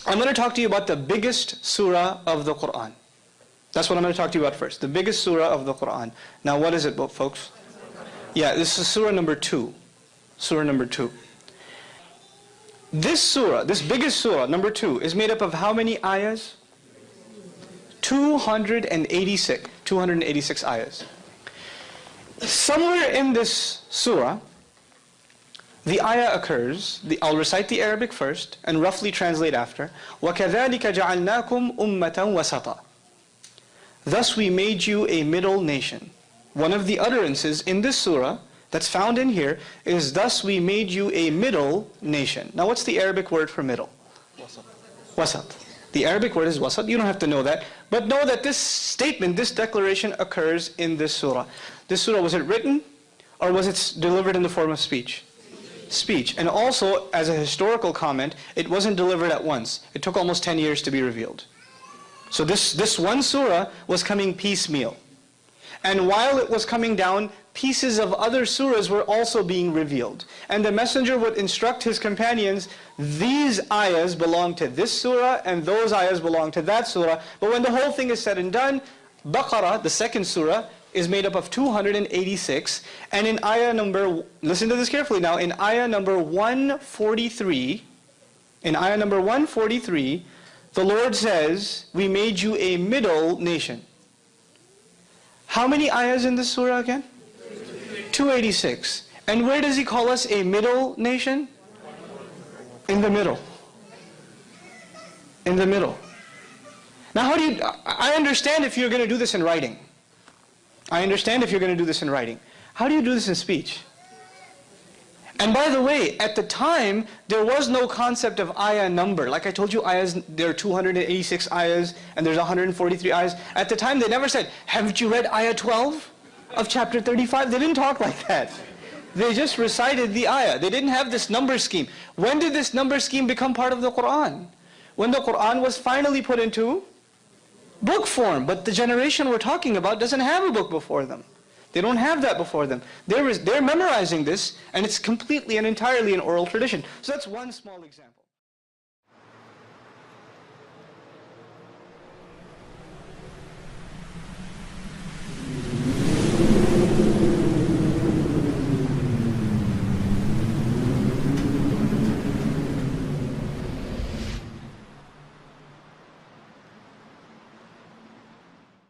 I'm going to talk to you about the biggest surah of the Qur'an. That's what I'm going to talk to you about first. The biggest surah of the Qur'an. Now what is it, folks? Yeah, this is surah number 2. Surah number 2. This surah, this biggest surah, number 2, is made up of how many ayahs? 286. 286 ayahs. Somewhere in this surah, the ayah occurs, I'll recite the Arabic first and roughly translate after. وَكَذَلِكَ جَعَلْنَاكُمْ أُمَّةً وَسَطًا. Thus we made you a middle nation. One of the utterances in this surah that's found in here is, thus we made you a middle nation. Now what's the Arabic word for middle? Wasat. Wasat. The Arabic word is wasat. You don't have to know that. But know that this statement, this declaration occurs in this surah. This surah, was it written or was it delivered in the form of speech? Speech. And also, as a historical comment, it wasn't delivered at once. It took almost 10 years to be revealed. So this one surah was coming piecemeal. And while it was coming down, pieces of other surahs were also being revealed. And the messenger would instruct his companions, these ayahs belong to this surah and those ayahs belong to that surah. But when the whole thing is said and done, Baqarah, the second surah, is made up of 286. And in ayah number, listen to this carefully now, in ayah number 143, the Lord says, we made you a middle nation. How many ayahs in this surah again? 286. And where does He call us a middle nation? In the middle. In the middle. Now how do you, I understand if you're going to do this in writing. I understand if you're going to do this in writing. How do you do this in speech? And by the way, at the time, there was no concept of ayah number. Like I told you, ayahs, there are 286 ayahs, and there's 143 ayahs. At the time, they never said, haven't you read ayah 12 of chapter 35? They didn't talk like that. They just recited the ayah. They didn't have this number scheme. When did this number scheme become part of the Qur'an? When the Qur'an was finally put into book form. But the generation we're talking about doesn't have a book before them. They don't have that before them. They're memorizing this, and it's completely and entirely an oral tradition. So that's one small example.